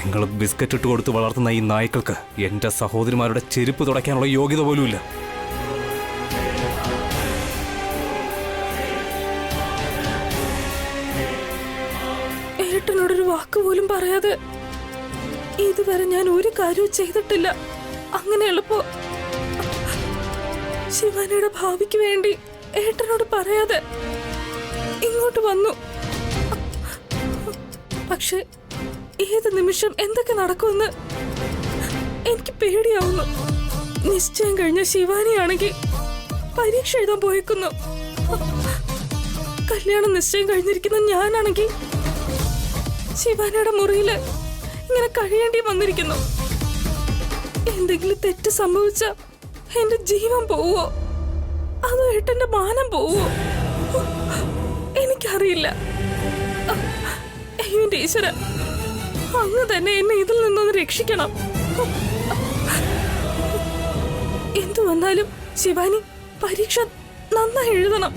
നിങ്ങൾ ബിസ്ക്കറ്റ് ഇട്ട് കൊടുത്ത് വളർത്തുന്ന ഈ നായ്ക്കൾക്ക് എന്റെ സഹോദരിമാരുടെ ചെരുപ്പ് തുടയ്ക്കാനുള്ള യോഗ്യത പോലുമില്ല. ഏട്ടനോടൊരു വാക്ക് പോലും പറയാതെ ഇതുവരെ ഞാൻ ഒരു കാര്യവും ചെയ്തിട്ടില്ല. അങ്ങനെയുള്ളപ്പോ ശിവാനിയുടെ ഭാവിക്ക് വേണ്ടി ഏട്ടനോട് പറയാതെ ഇങ്ങോട്ട് വന്നു. പക്ഷെ ഏത് നിമിഷം എന്തൊക്കെ നടക്കുമെന്ന് എനിക്ക് പേടിയാവുന്നു. നിശ്ചയം കഴിഞ്ഞ ശിവാനിയാണെങ്കിൽ പരീക്ഷ എഴുതാൻ പോയേക്കുന്നു. കല്യാണം നിശ്ചയം കഴിഞ്ഞിരിക്കുന്ന ഞാനാണെങ്കിൽ ശിവാനിയുടെ മുറിയില് ഇങ്ങനെ കഴിയേണ്ടി വന്നിരിക്കുന്നു. എന്തെങ്കിലും തെറ്റ് സംഭവിച്ച എന്റെ ജീവൻ പോവോ അതോ ഏട്ടന്റെ മാനം പോവോ എനിക്കറിയില്ല. അയ്യോ എന്റെ ഈശ്വര, അങ്ങ് തന്നെ എന്നെ ഇതിൽ നിന്നൊന്ന് രക്ഷിക്കണം. എന്തു വന്നാലും ശിവാനി പരീക്ഷ നന്നായി എഴുതണം.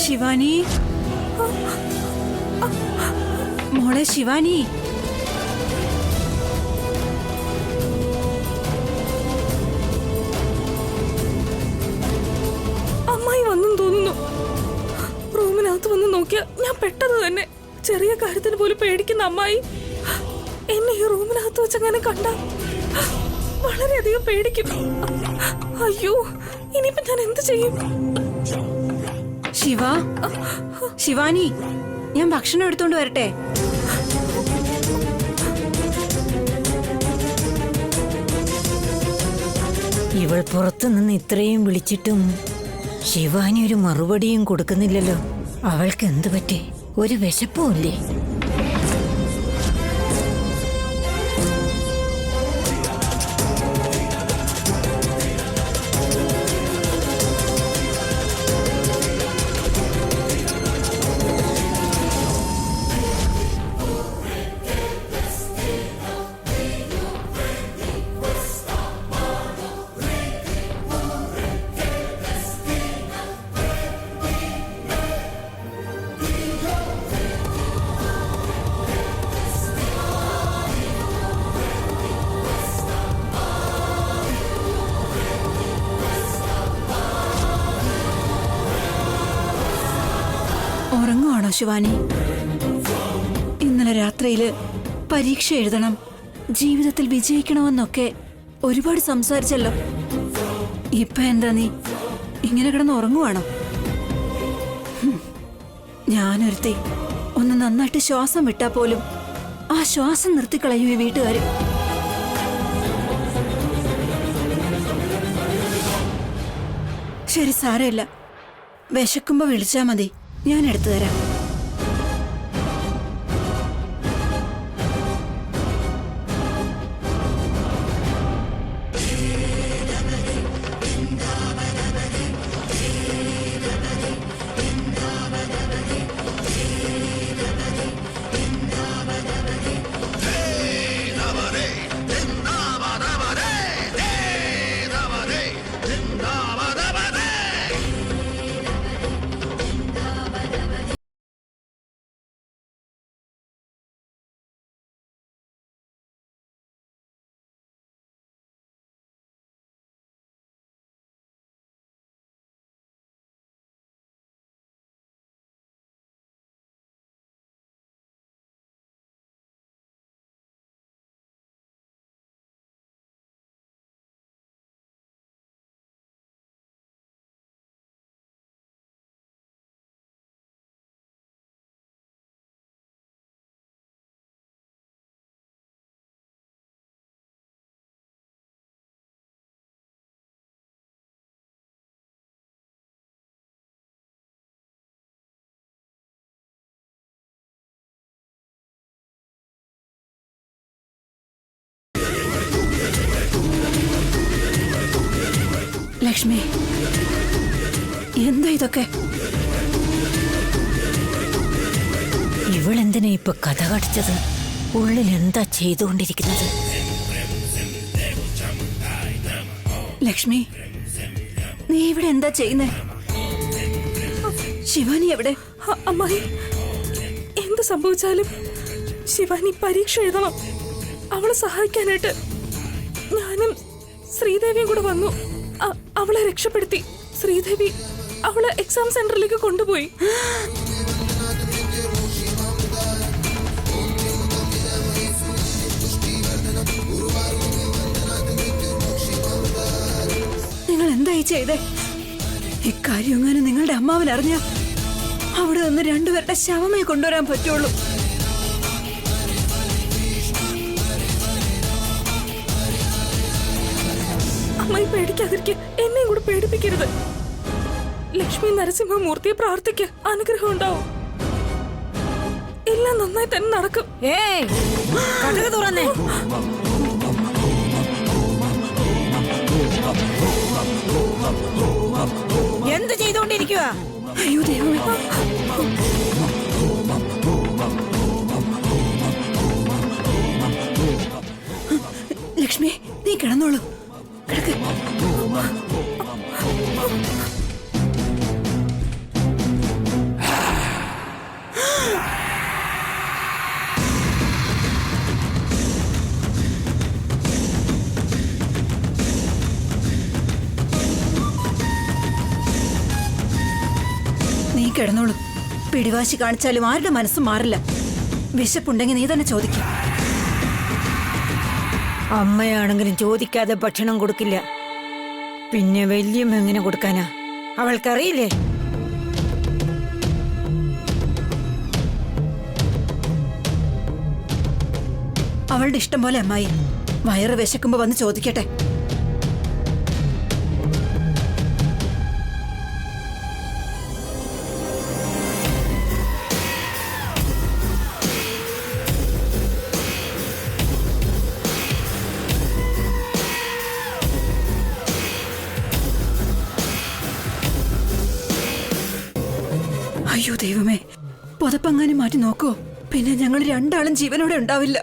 ശിവാനി, മോളെ ശിവാനി, അമ്മായി വന്നെന്ന് തോന്നുന്നു. റൂമിനകത്ത് വന്ന് നോക്കിയ ഞാൻ പെട്ടത് തന്നെ. ചെറിയ കാര്യത്തിന് പോലും പേടിക്കുന്ന അമ്മായി എന്നെ ഈ റൂമിനകത്ത് വെച്ചങ്ങനെ കണ്ട വളരെയധികം പേടിക്കും. അയ്യോ, ഇനിയിപ്പോ ഞാൻ എന്ത് ചെയ്യും? ശിവാനി, ഞാൻ ഭക്ഷണം എടുത്തോണ്ട് വരട്ടെ? ഇവൾ പുറത്തുനിന്ന് ഇത്രയും വിളിച്ചിട്ടും ശിവാനി ഒരു മറുപടിയും കൊടുക്കുന്നില്ലല്ലോ. അവൾക്ക് എന്തു പറ്റി? ഒരു വിശപ്പുമില്ലേ? ഉറങ്ങുവാണോ ശിവാനി? ഇന്നലെ രാത്രിയില് പരീക്ഷ എഴുതണം, ജീവിതത്തിൽ വിജയിക്കണമെന്നൊക്കെ ഒരുപാട് സംസാരിച്ചല്ലോ. ഇപ്പൊ എന്താ നീ ഇങ്ങനെ കിടന്ന് ഉറങ്ങുവാണോ? ഞാനൊരുത്തി ഒന്ന് നന്നായിട്ട് ശ്വാസം വിട്ടാ പോലും ആ ശ്വാസം നിർത്തിക്കളയും ഈ വീട്ടുകാര്. ശരി, സാരമില്ല. വിശക്കുമ്പോ വിളിച്ചാ മതി, ഞാൻ എടുത്തു തരാം. ലക്ഷ്മി, എന്താ ഇതൊക്കെ? ഇവളെന്തിനാ ഇപ്പൊ കഥ കടിച്ചത്? ഉള്ളിൽ എന്താ ചെയ്തുകൊണ്ടിരിക്കുന്നത്? ലക്ഷ്മി, നീ ഇവിടെ എന്താ ചെയ്യുന്നേ? ശിവാനി എവിടെ? അമ്മായി, എന്ത് സംഭവിച്ചാലും ശിവാനി പരീക്ഷ എഴുതണം. അവളെ സഹായിക്കാനായിട്ട് ഞാനും ശ്രീദേവിയും കൂടെ വന്നു. അവളെ രക്ഷപ്പെടുത്തി. ശ്രീദേവി അവളെ എക്സാം സെന്ററിലേക്ക് കൊണ്ടുപോയി. നിങ്ങൾ എന്തായി ചെയ്തേ? ഇക്കാര്യം എങ്ങനെ നിങ്ങളുടെ അമ്മാവൻ അറിഞ്ഞ അവിടെ നിന്ന് രണ്ടുപേരുടെ ശവമേ കൊണ്ടുവരാൻ പറ്റുള്ളൂ. അമ്മായി പേടിക്കാതിരിക്കെ, എന്നെയും കൂടെ പേടിപ്പിക്കരുത്. ലക്ഷ്മി നരസിംഹമൂർത്തിയെ പ്രാർത്ഥിക്ക്, അനുഗ്രഹം ഉണ്ടാവും. എല്ലാം നന്നായി തന്നെ നടക്കും. കഥക തുറന്നേ. എന്ത് ചെയ്തോണ്ടിരിക്കുക? അയ്യോ ദൈവമേ, ലക്ഷ്മി നീ കിടന്നോളൂ. കിടക്ക്. നീ കിടന്നോളൂ. പിടിവാശി കാണിച്ചാലും ആരുടെ മനസ്സും മാറില്ല. വിശപ്പുണ്ടെങ്കിൽ നീ തന്നെ ചോദിക്കും. അമ്മയാണെങ്കിലും ചോദിക്കാതെ ഭക്ഷണം കൊടുക്കില്ല. പിന്നെ വല്യമ്മ എങ്ങനെ കൊടുക്കാനാ? അവൾക്കറിയില്ലേ? അവളുടെ ഇഷ്ടം പോലെ അമ്മായി. വയറ് വിശക്കുമ്പോ വന്ന് ചോദിക്കട്ടെ. അയ്യോ ദൈവമേ, പുതപ്പങ്ങാനും മാറ്റി നോക്കോ? പിന്നെ ഞങ്ങൾ രണ്ടാളും ജീവനോടെ ഉണ്ടാവില്ല.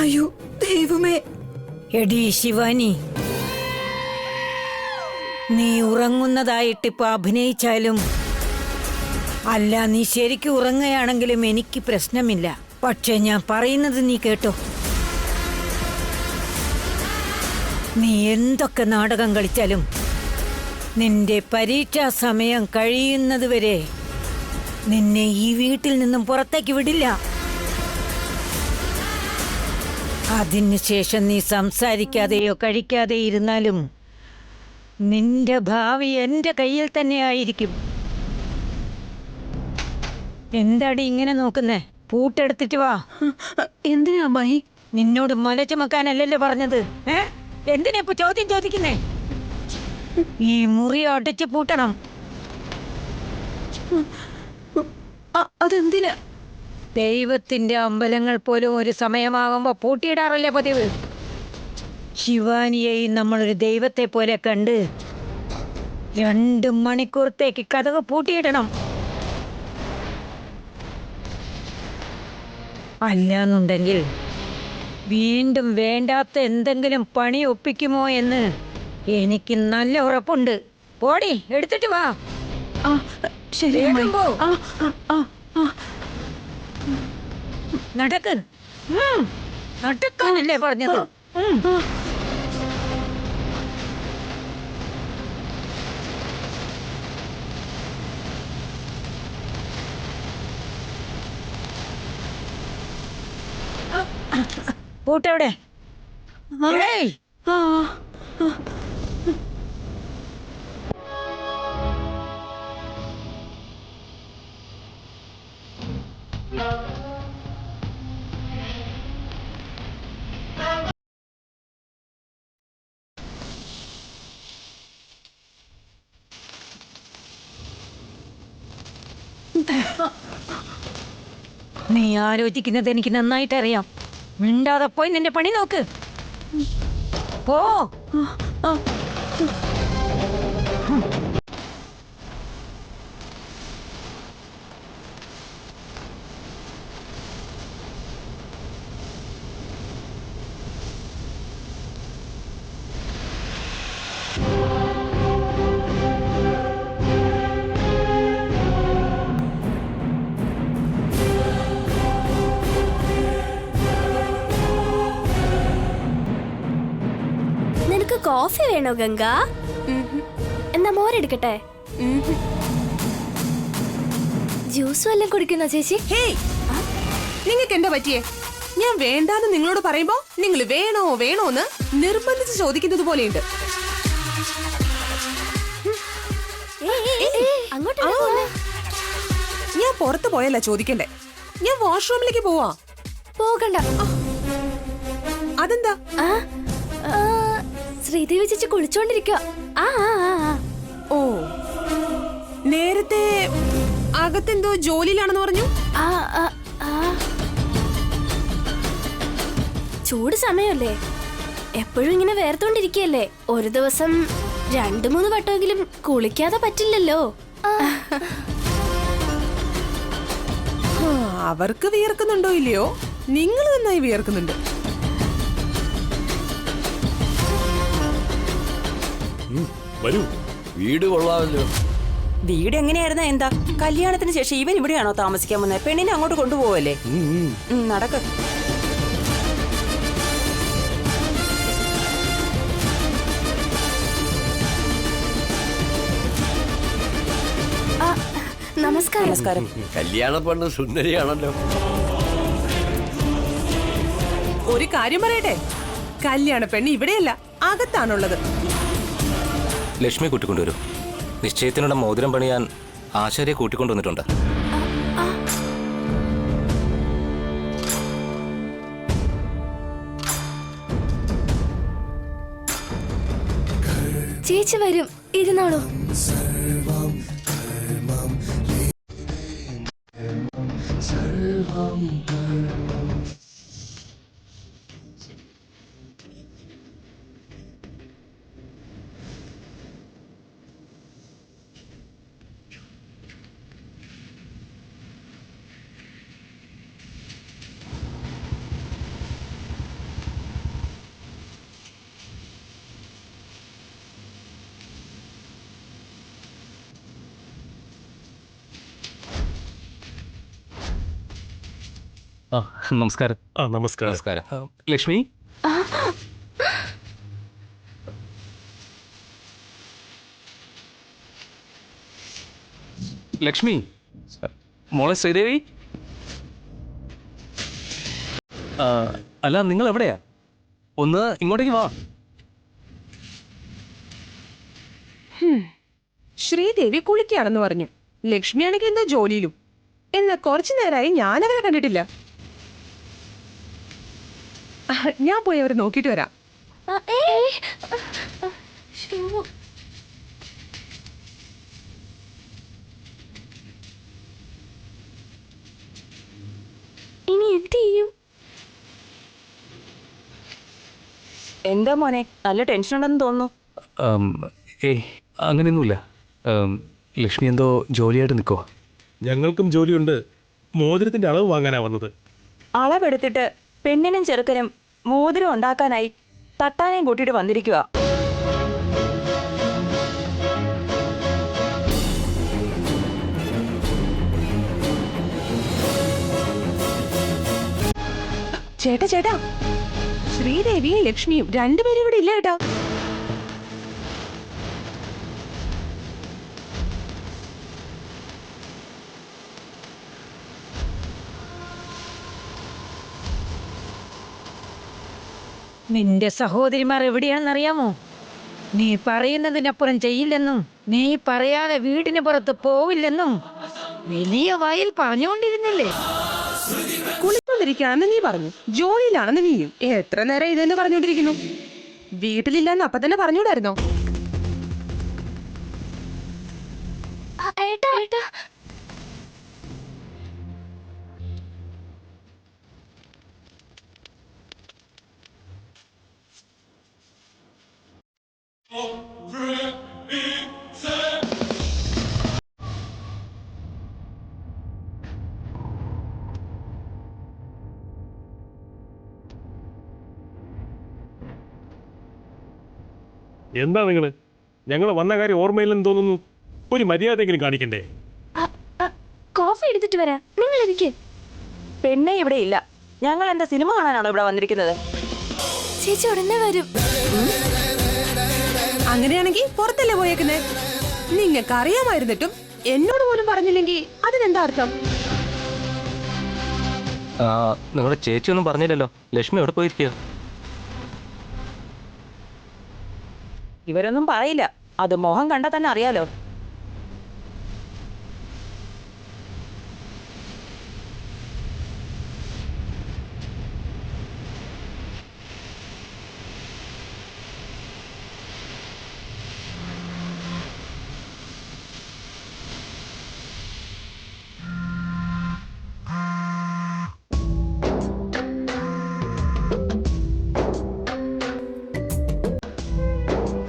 അയ്യോ ദൈവമേ. എടീ ശിവാനി, നീ ഉറങ്ങുന്നതായിട്ടിപ്പോ അഭിനയിച്ചാലും അല്ല, നീ ശരിക്കും ഉറങ്ങുകയാണെങ്കിലും എനിക്ക് പ്രശ്നമില്ല. പക്ഷെ ഞാൻ പറയുന്നത് നീ കേട്ടോ. നീ എന്തൊക്കെ നാടകം കളിച്ചാലും നിന്റെ പരീക്ഷാ സമയം കഴിയുന്നതുവരെ നിന്നെ ഈ വീട്ടിൽ നിന്നും പുറത്തേക്ക് വിടില്ല. അതിനുശേഷം നീ സംസാരിക്കാതെയോ കഴിക്കാതെയോ ഇരുന്നാലും നിന്റെ ഭാവി എന്റെ കയ്യിൽ തന്നെ ആയിരിക്കും. എന്താടി ഇങ്ങനെ നോക്കുന്നേ? പൂട്ടെടുത്തിട്ട് വാ. എന്തിനാ അമ്മായി? നിന്നോട് മല ചുമക്കാനല്ലല്ലോ പറഞ്ഞത്. എന്തിനാ ഇപ്പൊ ചോദ്യം ചോദിക്കുന്നേ? ഈ മുറി അടച്ച് പൂട്ടണം. അതെന്തിനാ? ദൈവത്തിന്റെ അമ്പലങ്ങൾ പോലും ഒരു സമയമാകുമ്പോ പൂട്ടിയിടാറല്ലേ പതിവ്. ശിവാനിയെയും നമ്മളൊരു ദൈവത്തെ പോലെ കണ്ട് 2 മണിക്കൂറത്തേക്ക് കതക് പൂട്ടിയിടണം. അല്ലാന്നുണ്ടെങ്കിൽ വീണ്ടും വേണ്ടാത്ത എന്തെങ്കിലും പണി ഒപ്പിക്കുമോ എന്ന് എനിക്ക് നല്ല ഉറപ്പുണ്ട്. പോടി, എടുത്തിട്ട് വാ. ശരി വേഗം പോ. നടക്ക്. നടക്കാനല്ലേ പറഞ്ഞത്? പൂട്ടെവിടെ? ഏയ്, നീ ആലോചിക്കുന്നത് എനിക്ക് നന്നായിട്ട് അറിയാം. മിണ്ടാതെ പോയി നിന്റെ പണി നോക്ക്. പോ. നിനക്ക് കോഫി വേണോ ഗംഗ? എന്നാ മോരെടുക്കട്ടെ? ജ്യൂസ് വല്ലതും കുടിക്കുന്നോ ചേച്ചി? ഹേയ്, നിങ്ങൾക്ക് എന്താ പറ്റിയേ? ഞാൻ വേണ്ടാന്ന് നിങ്ങളോട് പറയുമ്പോ നിങ്ങൾ വേണോ വേണോന്ന് നിർബന്ധിച്ച് ചോദിക്കുന്നത് പോലെയുണ്ട്. അങ്ങോട്ട് ഞാൻ പുറത്തു പോയല്ല ചോദിക്കണ്ടേ, ഞാൻ വാഷ്റൂമിലേക്ക് പോവാ. പോകണ്ട. അതെന്താ? ശ്രീദേവി ചേച്ചി കുളിച്ചോണ്ടിരിക്കുക. ഓ, നേരത്തെ അകത്തെന്തോ ജോലിയിലാണെന്ന് പറഞ്ഞു. ചൂട് സമയമല്ലേ, എപ്പോഴും ഇങ്ങനെ വേർത്തോണ്ടിരിക്കല്ലേ. ഒരു ദിവസം 2-3 വട്ടമെങ്കിലും കുളിക്കാതെ പറ്റില്ലല്ലോ. അവർക്ക് വിയർക്കുന്നുണ്ടോ ഇല്ലയോ, നിങ്ങൾ നന്നായി വിയർക്കുന്നുണ്ട്. വരൂ, വീട് കൊള്ളാമല്ലോ. വീട് എങ്ങനെയായിരുന്ന എന്താ? കല്യാണത്തിന് ശേഷം ഇവൻ ഇവിടെയാണോ താമസിക്കാൻ വന്നത്? പെണ്ണിനെ അങ്ങോട്ട് കൊണ്ടുപോവല്ലേ? നടക്ക്. നമസ്കാരം. നമസ്കാരം. കല്യാണ പെണ്ണ് സുന്ദരിയാണല്ലോ. ഒരു കാര്യം പറയട്ടെ, കല്യാണ പെണ്ണ് ഇവിടെയല്ല, അകത്താണുള്ളത്. ലക്ഷ്മി കൂട്ടിക്കൊണ്ടുവരൂ. നിശ്ചയത്തിനുള്ള മോതിരം പണിയാൻ ആശാരിയെ കൂട്ടിക്കൊണ്ടുവന്നിട്ടുണ്ട്. ചേച്ചി വരും, ഇരുന്നോളൂ. നമസ്കാരം. നമസ്കാരം. നമസ്കാരം. ലക്ഷ്മി, ലക്ഷ്മി, മോളെ ശ്രീദേവി. അല്ല, നിങ്ങൾ എവിടെയാ? ഒന്ന് ഇങ്ങോട്ടേക്ക് വാ. ശ്രീദേവി കുളിക്കാണെന്ന് പറഞ്ഞു. ലക്ഷ്മിയാണെങ്കിൽ എന്തോ ജോലിയിലും. എന്നാ കുറച്ചു നേരമായി ഞാൻ അവരെ കണ്ടിട്ടില്ല. ഞാൻ പോയി അവരെ നോക്കിയിട്ട് വരാം. ഇനി എന്ത് ചെയ്യും? എന്താ മോനെ, നല്ല ടെൻഷൻ ഉണ്ടെന്ന് തോന്നുന്നു. ഏയ്, അങ്ങനെയൊന്നുമില്ല. ലക്ഷ്മി എന്തോ ജോലിയായിട്ട് നിൽക്കുവാ. ഞങ്ങൾക്കും ജോലിയുണ്ട്. മോതിരത്തിന്റെ അളവ് വാങ്ങാനാ വന്നത്. അളവെടുത്തിട്ട് പെണ്ണിനും ചെറുക്കനും മോതിരം ഉണ്ടാക്കാനായി തട്ടാനെയും കൂട്ടിയിട്ട് വന്നിരിക്കുക. ചേട്ടാ ചേട്ടാ, ശ്രീദേവിയും ലക്ഷ്മിയും രണ്ടുപേരും ഇവിടെ ഇല്ല ചേട്ടാ. നിന്റെ സഹോദരിമാർ എവിടെയാണെന്നറിയാമോ? നീ പറയുന്നതിനപ്പുറം ചെയ്യില്ലെന്നും നീ പറയാതെ വീടിന് പുറത്ത് പോവില്ലെന്നും വലിയ വായിൽ പറഞ്ഞുകൊണ്ടിരുന്നില്ലേ? കുളിച്ചോണ്ടിരിക്കുകയാണെന്ന് നീ പറഞ്ഞു, ജോലിയിലാണെന്ന് നീയും. എത്ര നേരം ഇതെന്ന് പറഞ്ഞോണ്ടിരിക്കുന്നു? വീട്ടിലില്ലെന്ന് അപ്പൊ തന്നെ പറഞ്ഞൂടായിരുന്നോ? ഏട്ടാ ഏട്ടാ, എന്താ നിങ്ങള്? ഞങ്ങൾ വന്ന കാര്യം ഓർമ്മയില്ലെന്ന് തോന്നുന്നു. ഒരു മര്യാദയെങ്കിലും കാണിക്കണ്ടേ? കോഫി എടുത്തിട്ട് വരാം, നിങ്ങൾ ഇരിക്ക്. പെണ്ണെ ഇവിടെ ഇല്ല. ഞങ്ങൾ എന്താ സിനിമ കാണാനാണോ ഇവിടെ വന്നിരിക്കുന്നത്? ചേച്ചി ഉടനെ വരും. അങ്ങനെയാണെങ്കിൽ പുറത്തല്ലേ പോയേക്കുന്നേ? നിങ്ങൾക്ക് അറിയാമായിരുന്നിട്ടും എന്നോട് പോലും പറഞ്ഞില്ലെങ്കിൽ അതിനെന്താ അർത്ഥം? നിങ്ങളുടെ ചേച്ചി ഒന്നും പറഞ്ഞില്ലല്ലോ. ലക്ഷ്മി എവിടെ പോയിരിക്കുക? ഇവരൊന്നും പറയില്ല, അത് മോഹം കണ്ടാൽ തന്നെ അറിയാലോ.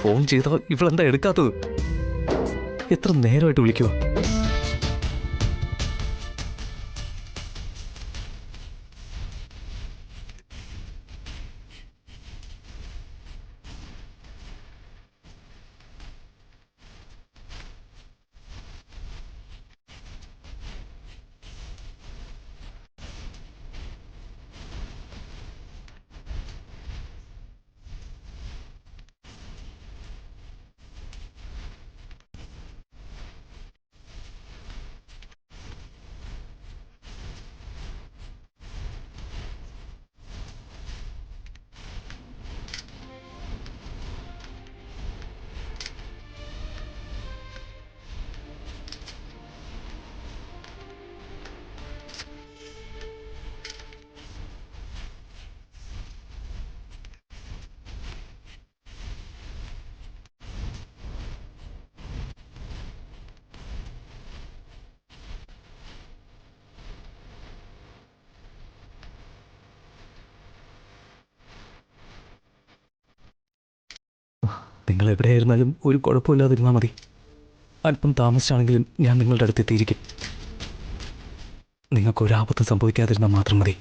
ഫോൺ ചെയ്തോ ഇവളെന്താ എടുക്കാത്തത്? എത്ര നേരമായിട്ട് വിളിക്കുവോ? നിങ്ങൾ എവിടെയായിരുന്നാലും ഒരു കുഴപ്പമില്ലാതിരുന്നാൽ മതി. അല്പം താമസിച്ചാണെങ്കിലും ഞാൻ നിങ്ങളുടെ അടുത്ത് എത്തിയിരിക്കും. നിങ്ങൾക്കൊരാപത്തും സംഭവിക്കാതിരുന്നാൽ മാത്രം മതി.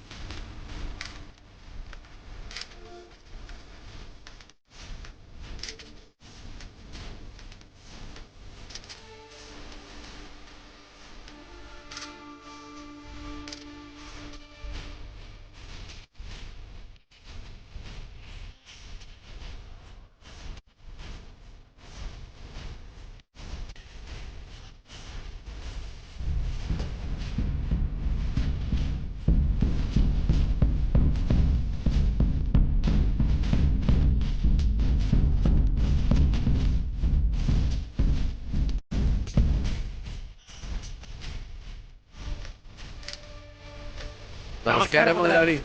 നമസ്കാരം മുതലാളി.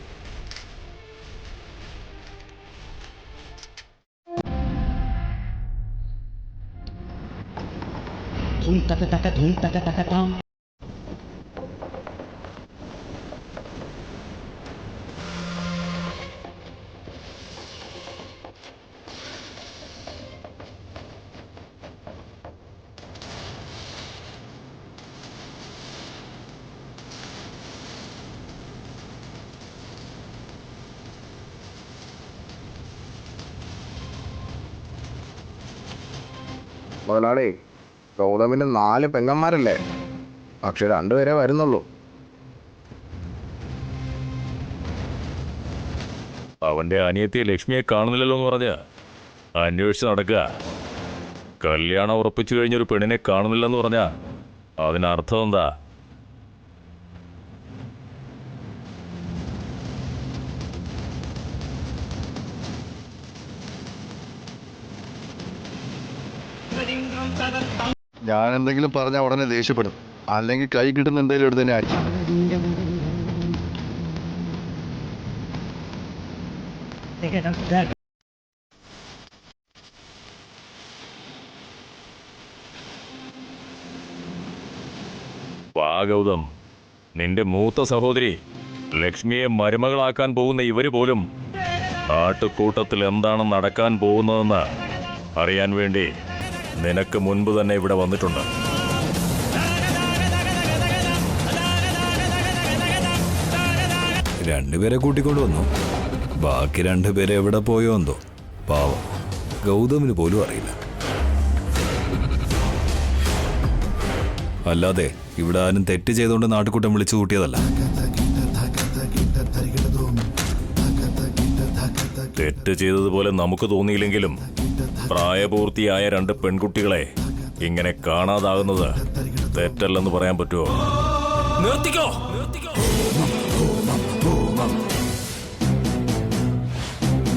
മുതലാളി, ഗൗതമിന് 4 പെങ്ങന്മാരല്ലേ? പക്ഷെ 2 പേരെ വരുന്നുള്ളൂ. അവന്റെ അനിയത്തിയെ ലക്ഷ്മിയെ കാണുന്നില്ലല്ലോ എന്ന് പറഞ്ഞ അന്വേഷിച്ച് നടക്കുക. കല്യാണം ഉറപ്പിച്ചു കഴിഞ്ഞൊരു പെണ്ണിനെ കാണുന്നില്ലെന്ന് പറഞ്ഞാ അതിനർത്ഥം എന്താ? ഞാൻ എന്തെങ്കിലും പറഞ്ഞാൽ ഉടനെ ദേഷ്യപ്പെടും. അല്ലെങ്കിൽ കൈ കിട്ടുന്ന എന്തെങ്കിലും എടുത്ത് തന്നെ ആയിരിക്കും. വാ ഗൗതം, നിന്റെ മൂത്ത സഹോദരി ലക്ഷ്മിയെ മരുമകളാക്കാൻ പോകുന്ന ഇവര് പോലും ആട്ടുകൂട്ടത്തിൽ എന്താണ് നടക്കാൻ പോകുന്നതെന്ന് അറിയാൻ വേണ്ടി നിനക്ക് മുൻപ് തന്നെ ഇവിടെ വന്നിട്ടുണ്ട്. രണ്ടുപേരെ കൂട്ടിക്കൊണ്ടുവന്നു. ബാക്കി 2 പേരെ എവിടെ പോയോ എന്തോ. പാവം, ഗൗതമിന് പോലും അറിയില്ല. അല്ലാതെ ഇവിടെ ആരും തെറ്റ് ചെയ്തുകൊണ്ട് നാട്ടുകൂട്ടം വിളിച്ചു കൂട്ടിയതല്ല. തെറ്റ് ചെയ്തതുപോലെ നമുക്ക് തോന്നിയില്ലെങ്കിലും പ്രായപൂർത്തിയായ 2 പെൺകുട്ടികളെ ഇങ്ങനെ കാണാതാകുന്നത് തെറ്റല്ലെന്ന് പറയാൻ പറ്റുമോ? നിർത്തിക്കോ!